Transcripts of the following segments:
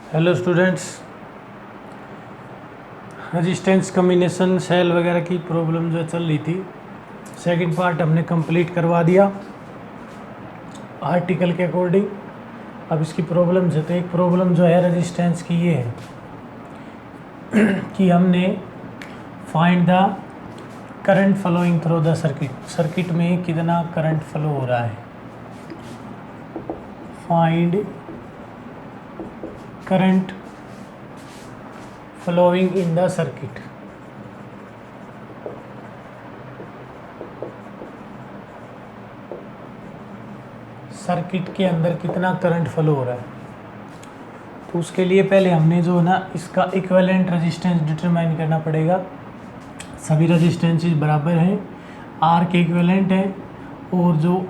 Hello students, resistance combination cell वगैरह की problem जो चल रही थी, सेकंड पार्ट हमने कंप्लीट करवा दिया आर्टिकल के अकॉर्डिंग। अब इसकी प्रॉब्लम है, तो एक प्रॉब्लम जो है रेजिस्टेंस की ये है कि हमने find the current flowing through the circuit में कितना करंट फ्लो हो रहा है। Find current flowing in the circuit. Circuit के अंदर कितना करंट फ्लो हो रहा है, तो उसके लिए पहले हमने जो है ना इसका इक्विवेलेंट रेजिस्टेंस डिटरमाइन करना पड़ेगा। सभी रेजिस्टेंसेस बराबर हैं, आर के इक्विवेलेंट है और जो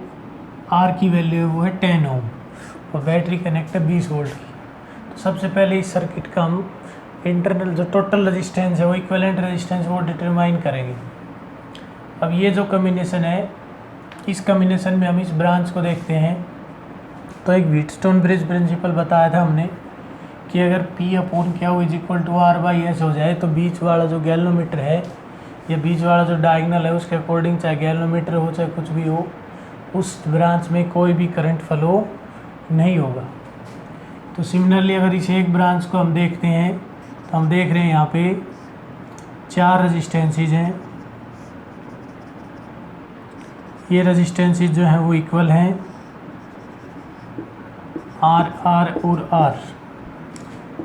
आर की वैल्यू है वो है 10 ओम और बैटरी कनेक्ट है 20 वोल्ट की। तो सबसे पहले इस सर्किट का हम इंटरनल जो टोटल रेजिस्टेंस है वो इक्विवेलेंट रेजिस्टेंस वो डिटरमाइन करेंगे। अब ये जो कम्बिनेशन है, इस कम्बिनेशन में हम इस ब्रांच को देखते हैं तो एक व्हीटस्टोन ब्रिज प्रिंसिपल बताया था हमने कि अगर P upon Q is equal to R by S हो जाए तो बीच वाला जो गैल्वेनोमीटर है या बीच वाला जो डायगोनल है उसके अकॉर्डिंग चाहे गैल्वेनोमीटर हो चाहे कुछ भी हो, उस ब्रांच में कोई भी करंट फ्लो नहीं होगा। तो सिमिलरली अगर इस एक ब्रांच को हम देखते हैं तो हम देख रहे हैं यहाँ पे 4 रेजिस्टेंसेज हैं। ये रेजिस्टेंसेज जो हैं वो इक्वल हैं, आर आर और आर,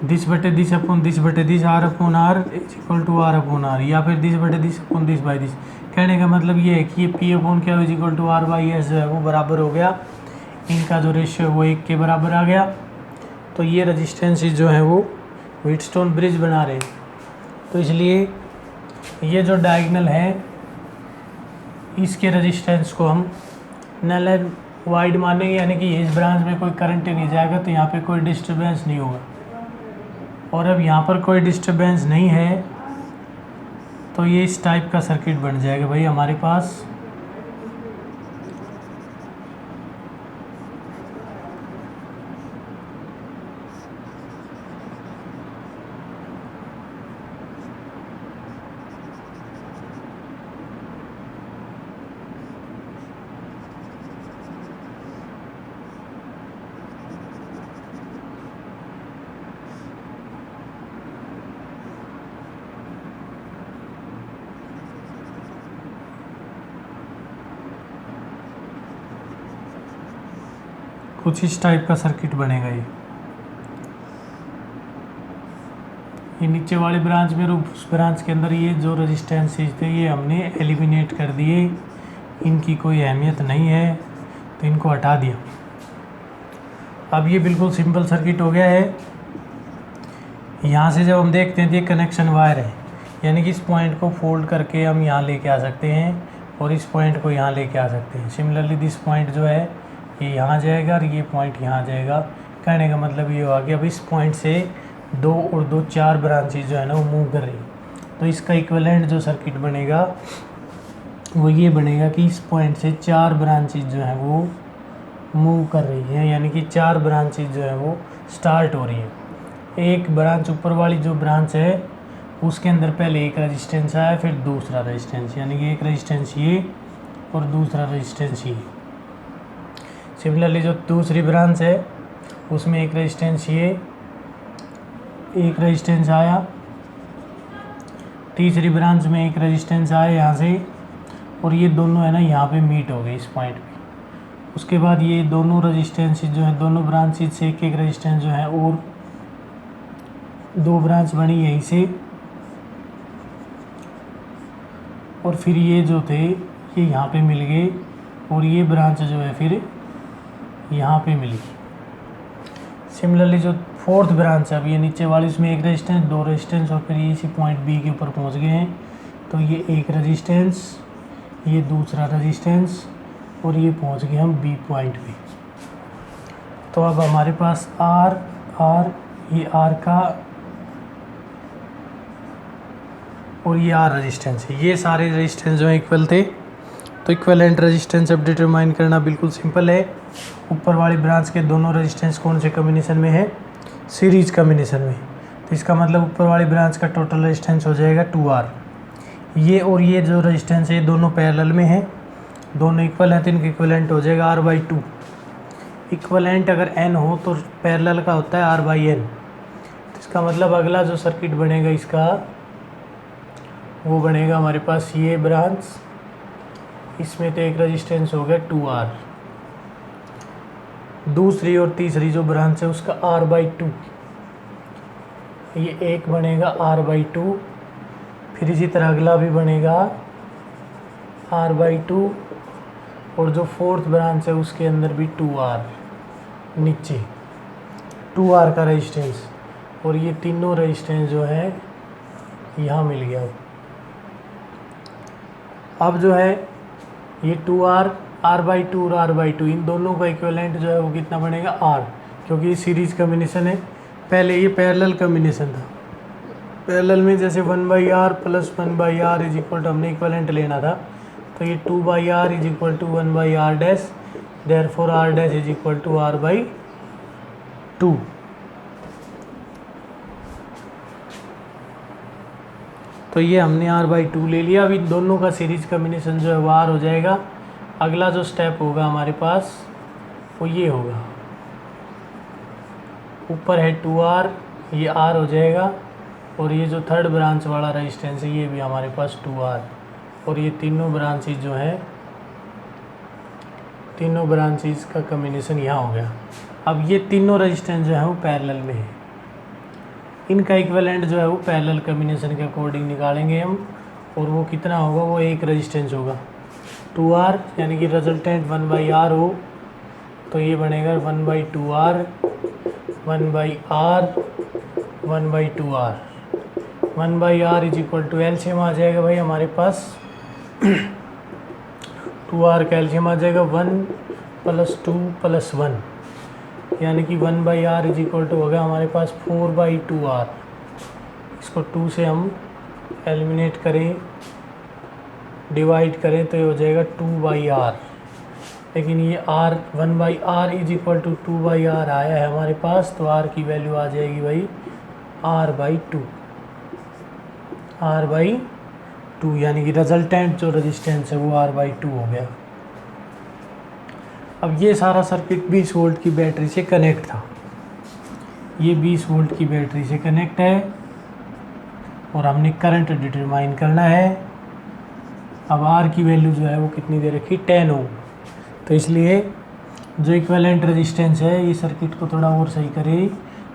दिस बटे दिस अपॉन दिस बटे this, R upon R is equal to R upon R, या फिर दिस बटे this upon this by this. कहने का मतलब ये है कि ये P upon Q is equal to R by S जो है वो बराबर हो गया, इनका जो रेशियो है वो 1 के बराबर आ गया। तो ये रेजिस्टेंसेज जो है वो व्हीटस्टोन ब्रिज बना रहे, तो इसलिए ये जो डायगोनल है इसके रेजिस्टेंस को हम नल एंड वाइड मानेंगे, यानी कि इस ब्रांच में कोई करंट नहीं जाएगा तो यहाँ पे कोई डिस्टर्बेंस नहीं होगा। और अब यहाँ पर कोई डिस्टर्बेंस नहीं है तो ये इस टाइप का सर्किट बन जाएगा भाई हमारे पास। कुछ इस टाइप का सर्किट बनेगा। ये नीचे वाली ब्रांच में और उस ब्रांच के अंदर ये जो रेजिस्टेंसेज थे ये हमने एलिमिनेट कर दिए, इनकी कोई अहमियत नहीं है तो इनको हटा दिया। अब ये बिल्कुल सिंपल सर्किट हो गया है। यहाँ से जब हम देखते हैं तो ये कनेक्शन वायर है, यानी कि इस पॉइंट को फोल्ड करके हम यहाँ लेके आ सकते हैं और इस पॉइंट को यहाँ लेके आ सकते हैं। सिमिलरली दिस पॉइंट जो है ये यहाँ जाएगा और ये पॉइंट यहाँ जाएगा। कहने का मतलब ये हुआ कि अब इस पॉइंट से 2 और 2 4 ब्रांचेज जो है ना वो मूव कर रही, तो इसका इक्विवेलेंट जो सर्किट बनेगा वो ये बनेगा कि इस पॉइंट से 4 ब्रांचेज जो है वो मूव कर रही है, यानी कि 4 ब्रांचेज जो है वो स्टार्ट हो रही है। एक ब्रांच ऊपर वाली जो ब्रांच है उसके अंदर पहले एक रेजिस्टेंस आया, फिर दूसरा रेजिस्टेंस, यानी कि एक रेजिस्टेंस ये और दूसरा रेजिस्टेंस ये। सिमिलरली जो दूसरी ब्रांच है उसमें एक रेजिस्टेंस ये, एक रेजिस्टेंस आया, तीसरी ब्रांच में एक रेजिस्टेंस आया यहाँ से, और ये दोनों है ना यहाँ पे मीट हो गए इस पॉइंट पे। उसके बाद ये दोनों रेजिस्टेंस जो है, दोनों ब्रांचेज से एक एक रेजिस्टेंस जो है और 2 ब्रांच बनी यहीं से, और फिर ये जो थे ये यहाँ पे मिल गए और ये ब्रांच जो है फिर यहाँ पे मिली। सिमिलरली जो 4th ब्रांच है, अब ये नीचे वाली, इसमें एक रेजिस्टेंस 2 रेजिस्टेंस और फिर ये इसी पॉइंट बी के ऊपर पहुँच गए हैं, तो ये एक रेजिस्टेंस, ये दूसरा रेजिस्टेंस और ये पहुँच गए हम बी पॉइंट पे। तो अब हमारे पास आर आर, ये आर का और ये आर रेजिस्टेंस है, ये सारे रेजिस्टेंस जो है इक्वल थे। तो इक्विवेलेंट रेजिस्टेंस अब डिटरमाइन करना बिल्कुल सिंपल है। ऊपर वाली ब्रांच के दोनों रेजिस्टेंस कौन से कॉम्बिनेशन में है, सीरीज कम्बिनेशन में। तो इसका मतलब ऊपर वाली ब्रांच का टोटल रेजिस्टेंस हो जाएगा 2R। ये और ये जो रेजिस्टेंस है दोनों पैरेलल में है, दोनों इक्वल है, तो इनका इक्वलेंट हो जाएगा R/2। इक्वलेंट अगर n हो तो पैरेलल का होता है R/n। तो इसका मतलब अगला जो सर्किट बनेगा इसका वो बनेगा हमारे पास ये ब्रांच, इसमें तो एक रेजिस्टेंस हो गया 2R, दूसरी और तीसरी जो ब्रांच है उसका R/2, ये एक बनेगा R/2, फिर इसी तरह अगला भी बनेगा R/2, और जो फोर्थ ब्रांच है उसके अंदर भी 2R, नीचे 2R का रेजिस्टेंस, और ये तीनों रेजिस्टेंस जो है यहाँ मिल गया। अब जो है ये 2R, R/2 और R/2 इन दोनों का इक्विवेलेंट जो है वो कितना बनेगा R, क्योंकि ये सीरीज कम्बिनेशन है। पहले ये पैरेलल कम्बिनेशन था, पैरेलल में जैसे 1/R plus 1/R is equal to हमने इक्विवेलेंट लेना था, तो ये 2/R is equal to 1/R dash, therefore R dash is equal to R/2। तो ये हमने R/2 ले लिया। अब इन दोनों का सीरीज कम्बिनेशन जो है वो R हो जाएगा। अगला जो स्टेप होगा हमारे पास वो ये होगा, ऊपर है 2R, ये R हो जाएगा, और ये जो थर्ड ब्रांच वाला रेजिस्टेंस है ये भी हमारे पास 2R, और ये तीनों ब्रांचेज जो है, तीनों ब्रांचेज का कम्बिनेशन यहाँ हो गया। अब ये तीनों रेजिस्टेंस जो है वो पैरेलल में है, इनका इक्विवेलेंट जो है वो पैरेलल कम्बिनेशन के अकॉर्डिंग निकालेंगे हम, और वो कितना होगा, वो एक रेजिस्टेंस होगा 2R, यानी कि रिजल्टेंट 1/R हो, तो ये बनेगा 1/2R 1/R 1/2R। 1/R is equal to LCM आ जाएगा भाई हमारे पास 2R का एलसीएम आ जाएगा 1 + 2 + 1, यानी कि 1/R इज इक्वल टू हो गया हमारे पास 4/2R। इसको 2 से हम एलिमिनेट करें, डिवाइड करें, तो ये हो जाएगा 2/R, लेकिन ये R 1/R is equal to 2/R आया है हमारे पास, तो R की वैल्यू आ जाएगी भाई R/2, R/2, यानी कि रिजल्टेंट जो रेजिस्टेंस है वो R/2 हो गया। अब ये सारा सर्किट 20 वोल्ट की बैटरी से कनेक्ट था, ये 20 वोल्ट की बैटरी से कनेक्ट है, और हमने करंट डिटरमाइन करना है। अब R की वैल्यू जो है वो कितनी दे रखी, 10 ओम। तो इसलिए जो इक्विवेलेंट रेजिस्टेंस है, ये सर्किट को थोड़ा और सही करे,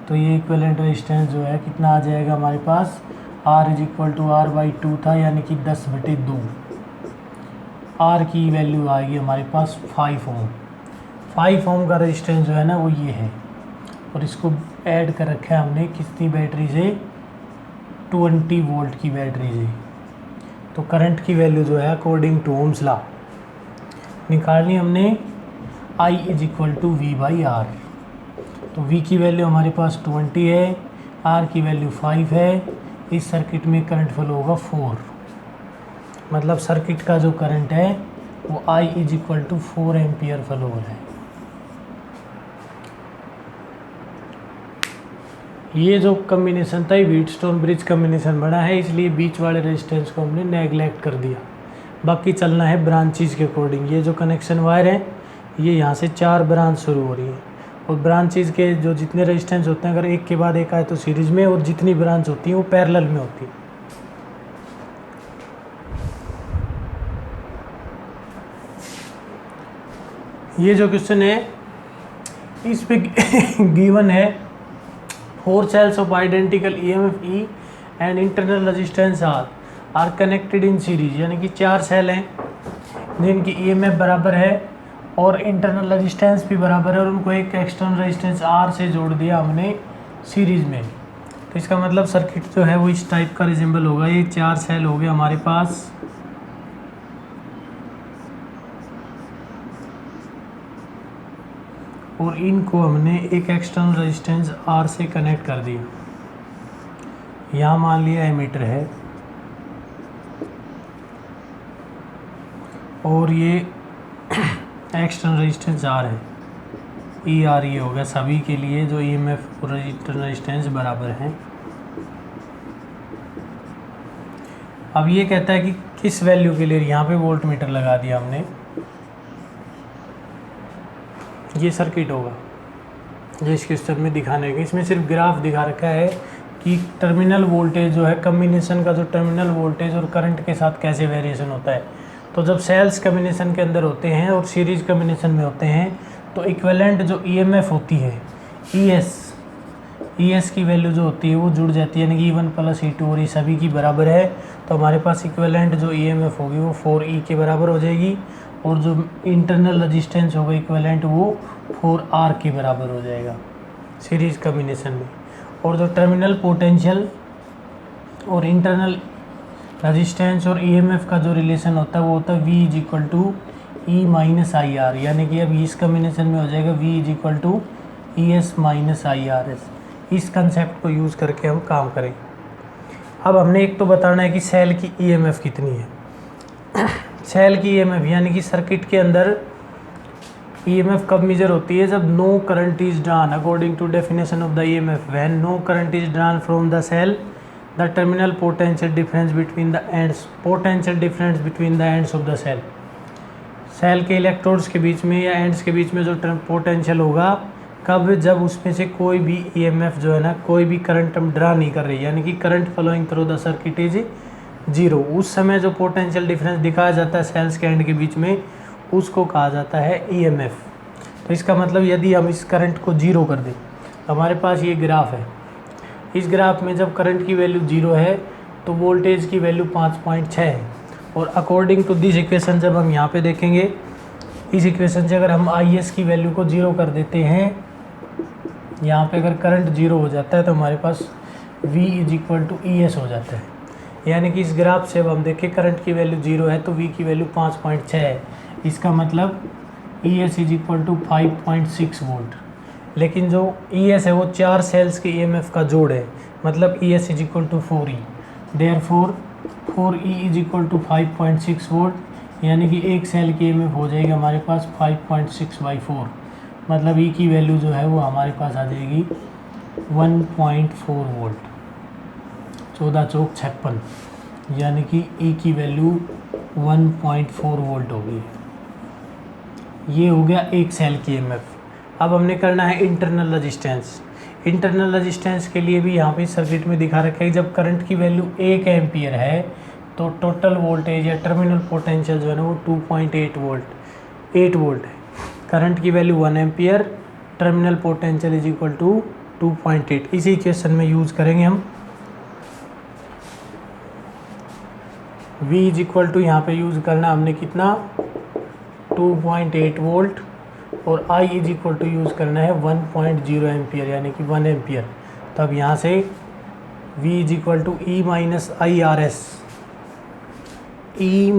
तो ये इक्विवेलेंट रेजिस्टेंस जो है कितना आ जाएगा हमारे पास, R is equal to R/2 था, यानी कि 10/2। R की वैल्यू आएगी हमारे पास 5 ओम। 5 ओम का रेजिस्टेंस जो है ना वो ये है, और इसको ऐड कर रखा है हमने कितनी बैटरी से, 20 वोल्ट की बैटरी से। तो करंट की वैल्यू जो है अकॉर्डिंग टू ओम्स लॉ निकालनी हमने, I is equal to V/R। तो V की वैल्यू हमारे पास 20 है, R की वैल्यू 5 है, इस सर्किट में करंट फ्लो होगा 4, मतलब सर्किट का जो करंट है वो I is equal to 4 ampere flow हो रहा है। ये जो कम्बिनेशन था ये व्हीटस्टोन ब्रिज कम्बिनेशन बना है, इसलिए बीच वाले रेजिस्टेंस को हमने नेगलेक्ट कर दिया, बाकी चलना है ब्रांचेज के अकॉर्डिंग। ये जो कनेक्शन वायर है ये यहाँ से 4 ब्रांच शुरू हो रही है, और ब्रांचेज के जो जितने रेजिस्टेंस होते हैं अगर एक के बाद एक आए तो सीरीज में, और जितनी ब्रांच होती हैं वो पैरेलल में होती है। ये जो क्वेश्चन है इस पे गिवन है 4 cells of identical EMF E and internal resistance are connected in series, यानी कि 4 सेल हैं जिनकी EMF बराबर है और इंटरनल रेजिस्टेंस भी बराबर है, और उनको एक एक्सटर्नल रेजिस्टेंस R से जोड़ दिया हमने सीरीज में। तो इसका मतलब सर्किट जो है वो इस टाइप का रिजेंबल होगा। ये 4 सेल हो गए हमारे पास, और इनको हमने एक एक्सटर्नल रेजिस्टेंस R से कनेक्ट कर दिया। यहाँ मान लिया एमीटर है, और ये एक्सटर्नल रेजिस्टेंस R है। ई आर ये हो गया सभी के लिए जो ई एम एफ और रेजिस्टेंस बराबर हैं। अब ये कहता है कि किस वैल्यू के लिए, यहाँ पे वोल्ट मीटर लगा दिया हमने, ये सर्किट होगा जो इस क्वेश्चन में दिखाने का, इसमें सिर्फ ग्राफ दिखा रखा है कि टर्मिनल वोल्टेज जो है कम्बिनेशन का, जो टर्मिनल वोल्टेज और करंट के साथ कैसे वेरिएशन होता है। तो जब सेल्स कम्बिनेशन के अंदर होते हैं और सीरीज कम्बिनेशन में होते हैं तो इक्विवेलेंट जो ईएमएफ होती है ईएस की वैल्यू जो होती है वो जुड़ जाती है, यानी कि E1 + E2 और ये सभी की बराबर है। तो हमारे पास इक्विवेलेंट जो ईएमएफ होगी वो 4E के बराबर हो जाएगी और जो इंटरनल रेजिस्टेंस होगा इक्विवेलेंट वो 4R के बराबर हो जाएगा सीरीज कम्बिनेशन में। और जो टर्मिनल पोटेंशियल और इंटरनल रेजिस्टेंस और ईएमएफ का जो रिलेशन होता है वो होता है V = E - IR, यानी कि अब इस कम्बिनेशन में हो जाएगा V = ES - IRS। इस कंसेप्ट को यूज़ करके हम काम करें। अब हमने एक तो बताना है कि सेल की ईएमएफ कितनी है। सेल की ईएमएफ यानी कि सर्किट के अंदर ईएमएफ कब मेजर होती है, जब no current is drawn according to definition of the EMF, when no current is drawn from the cell the terminal potential difference between the ends, potential difference between the ends of the cell, cell के electrodes के बीच में या ends के बीच में जो potential होगा कब, जब उसमें से कोई भी ईएमएफ जो है ना, कोई भी करंट हम ड्रा नहीं कर रही, यानी कि current flowing through the circuit is 0, उस समय जो पोटेंशियल डिफरेंस दिखाया जाता है सेल्स के एंड के बीच में उसको कहा जाता है ईएमएफ। तो इसका मतलब यदि हम इस करंट को 0 कर दें, हमारे पास ये ग्राफ है, इस ग्राफ में जब करंट की वैल्यू 0 है तो वोल्टेज की वैल्यू 5.6 है। और अकॉर्डिंग टू दिस इक्वेशन जब हम यहाँ पे देखेंगे, इस इक्वेशन से अगर हम IS की वैल्यू को 0 कर देते हैं, यहाँ पे अगर करंट 0 हो जाता है तो हमारे पास V = ES हो जाता है। यानी कि इस ग्राफ से अब हम देखें करंट की वैल्यू 0 है तो V की वैल्यू 5.6 है, इसका मतलब ES = 5.6 वोल्ट। लेकिन जो ES है वो 4 सेल्स के EMF का जोड़ है, मतलब ES = 4E, therefore 4E = 5.6 volt, यानी कि एक सेल की EMF हो जाएगी हमारे पास 5.6/4, मतलब E की वैल्यू जो है वो हमारे पास आ जाएगी 1.4 वोल्ट, 14 चौक 56, यानी कि E की वैल्यू 1.4 वोल्ट होगी। ये हो गया एक सेल की EMF। अब हमने करना है इंटरनल रेजिस्टेंस। इंटरनल रेजिस्टेंस के लिए भी यहाँ पे सर्किट में दिखा रखा है, जब करंट की वैल्यू 1 एम्पियर है तो टोटल वोल्टेज या टर्मिनल पोटेंशियल जो है ना वो 2.8 वोल्ट है। करंट की वैल्यू 1 एम्पियर, टर्मिनल पोटेंशियल = 2.8। इसी इक्वेशन में यूज़ करेंगे हम V = यहाँ पे यूज़ करना हमने कितना 2.8 वोल्ट और I = यूज़ करना है 1.0 एम्पियर, यानी कि 1 एम्पियर। तब यहाँ से V = E - IRS, E -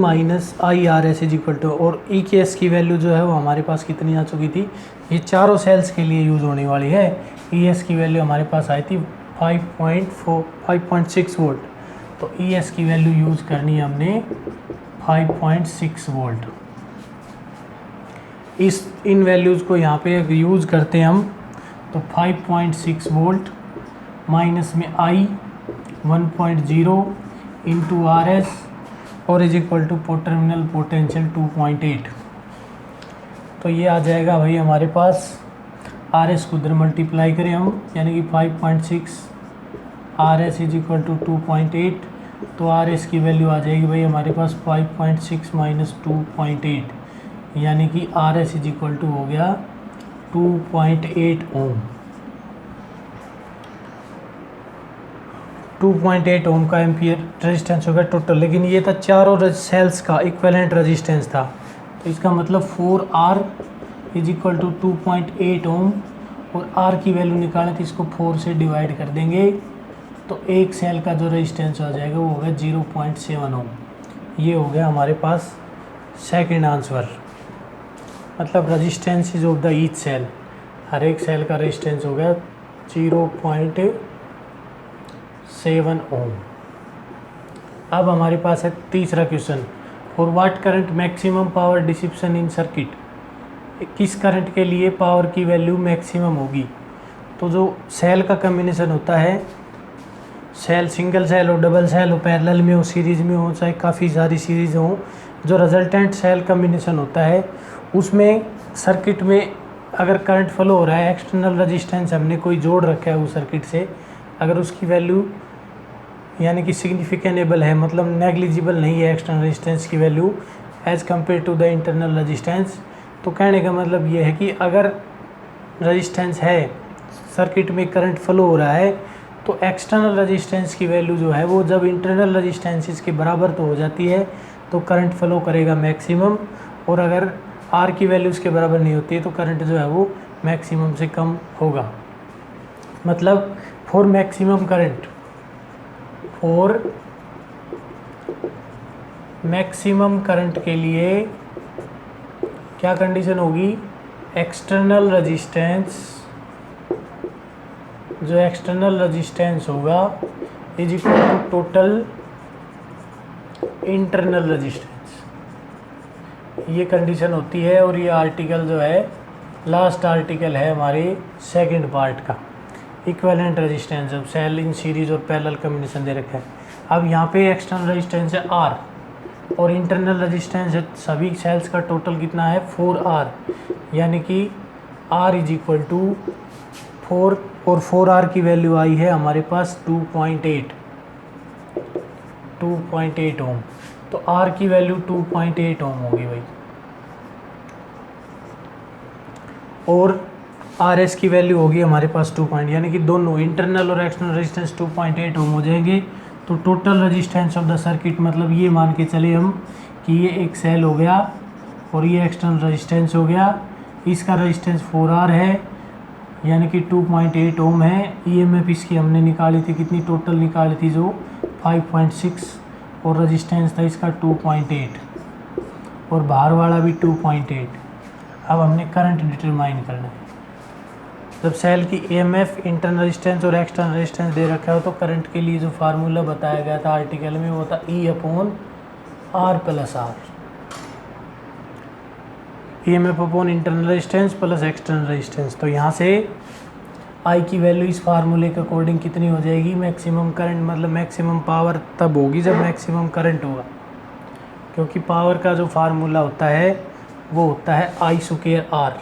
IRS और E के S की वैल्यू जो है वो हमारे पास कितनी आ चुकी थी, ये चारों सेल्स के लिए यूज़ होने वाली है। ES की वैल्यू हमारे पास आई थी 5.6 वोल्ट, तो ES की वैल्यू यूज़ करनी है हमने 5.6 वोल्ट। इन वैल्यूज़ को यहाँ पे यूज़ करते हैं हम, तो 5.6 वोल्ट माइनस में I 1.0 इंटू RS और = टर्मिनल पोटेंशियल 2.8, तो ये आ जाएगा भाई हमारे पास, RS को उधर मल्टीप्लाई करें हम, यानी कि 5.6 RS = 2.8, तो RS की वैल्यू आ जाएगी भाई हमारे पास 5.6 - 2.8, यानी कि RS = हो गया 2.8 ओम। 2.8 ओम का एम्पियर रेजिस्टेंस हो गया टोटल, लेकिन ये था चारों सेल्स का इक्विवेलेंट रेजिस्टेंस था। तो इसका मतलब 4R = 2.8 ओम, और R की वैल्यू निकालें तो इसको 4 से डिवाइड कर देंगे तो एक सेल का जो रेजिस्टेंस हो जाएगा वो हो गया 0.7 ओम। ये हो गया हमारे पास सेकंड आंसर, मतलब resistance of the each cell, हर एक सेल का रेजिस्टेंस हो गया 0.7 ओम। अब हमारे पास है तीसरा question, for what current maximum power dissipation in circuit, किस करंट के लिए पावर की वैल्यू मैक्सिमम होगी। तो जो सेल का कम्बिनेशन होता है, सेल सिंगल सेल हो, डबल सेल हो, पैरेलल में हो, सीरीज में हो, चाहे काफ़ी सारी सीरीज हो, जो रिजल्टेंट सेल कम्बिनेशन होता है उसमें सर्किट में अगर करंट फ्लो हो रहा है, एक्सटर्नल रेजिस्टेंस हमने कोई जोड़ रखा है उस सर्किट से, अगर उसकी वैल्यू यानी कि सिग्निफिकेंटेबल है, मतलब नेग्लिजिबल नहीं है एक्सटर्नल रेजिस्टेंस की value as compare to the internal resistance, तो कहने का मतलब ये है कि अगर रेजिस्टेंस है, सर्किट में करंट फ्लो हो रहा है, तो एक्सटर्नल रेजिस्टेंस की वैल्यू जो है वो जब इंटरनल रेजिस्टेंसेस के बराबर तो हो जाती है तो करंट फ्लो करेगा मैक्सिमम, और अगर आर की वैल्यू उसके बराबर नहीं होती है तो करंट जो है वो मैक्सिमम से कम होगा। मतलब फॉर मैक्सिमम करंट, और मैक्सिमम करंट के लिए क्या कंडीशन होगी, एक्सटर्नल रेजिस्टेंस, जो एक्सटर्नल रेजिस्टेंस होगा is equal to total internal resistance, ये कंडीशन होती है। और ये आर्टिकल जो है लास्ट आर्टिकल है हमारे सेकंड पार्ट का, इक्विवेलेंट रेजिस्टेंस, अब सेल इन सीरीज और पैरेलल कम्बिनेशन दे रखा है। अब यहाँ पे एक्सटर्नल रेजिस्टेंस है आर और इंटरनल रेजिस्टेंस है सभी सेल्स का टोटल कितना है 4R, यानी कि R इज इक्वल टू 4, और 4R की वैल्यू आई है हमारे पास 2.8 ओम, तो R की वैल्यू 2.8 ओम होगी भाई, और RS की वैल्यू होगी हमारे पास 2 यानी कि दोनों इंटरनल और एक्सटर्नल रेजिस्टेंस 2.8 ओम हो जाएंगे। तो total resistance of the circuit, मतलब ये मान के चले हम कि ये एक सेल हो गया और ये एक्सटर्नल रेजिस्टेंस हो गया, इसका रेजिस्टेंस 4R है यानी कि 2.8 ओम है। EMF इसकी हमने निकाली थी, कितनी टोटल निकाली थी, जो 5.6, और रेजिस्टेंस था इसका 2.8 और बाहर वाला भी 2.8। अब हमने करंट डिटरमाइन करना है। जब सेल की EMF, इंटरनल रेजिस्टेंस और एक्सटर्नल रेजिस्टेंस दे रखा हो तो करंट के लिए जो फार्मूला बताया गया था आर्टिकल में वो था E/R+R, EMF upon internal resistance plus external resistance. तो यहाँ से I की वैल्यू इस फार्मूले के अकॉर्डिंग कितनी हो जाएगी, मैक्सिमम करंट, मतलब मैक्सिमम पावर तब होगी जब मैक्सिमम करंट होगा, क्योंकि पावर का जो फार्मूला होता है वो होता है I²R,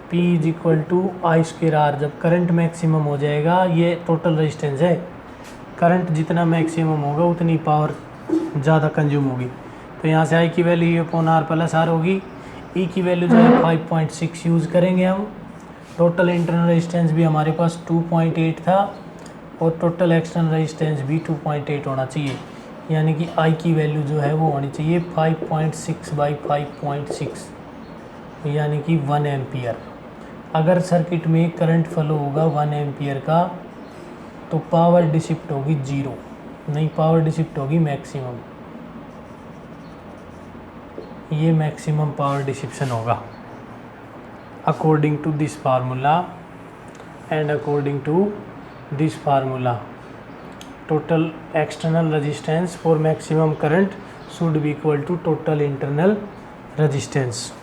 P = I²R। जब करंट मैक्सिमम हो जाएगा, ये टोटल रेजिस्टेंस है, करंट जितना मैक्सिमम होगा उतनी पावर ज़्यादा कंज्यूम होगी। तो यहाँ से I की वैल्यू E/R+R होगी। E की वैल्यू जो है 5.6 यूज़ करेंगे हम। टोटल इंटरनल रेजिस्टेंस भी हमारे पास 2.8 था और टोटल एक्सटर्नल रेजिस्टेंस भी 2.8 होना चाहिए, यानी कि I की वैल्यू जो है वो होनी चाहिए 5.6/5.6 यानी कि 1 एम्पियर। अगर सर्किट में करंट फ्लो होगा 1 एम्पियर का तो पावर डिसिप्ट होगी 0, नहीं पावर डिसिप्ट होगी मैक्सिमम, ये मैक्सिमम पावर डिसिप्शन होगा according to this formula and according to this formula total external resistance for maximum current should be equal to total internal resistance.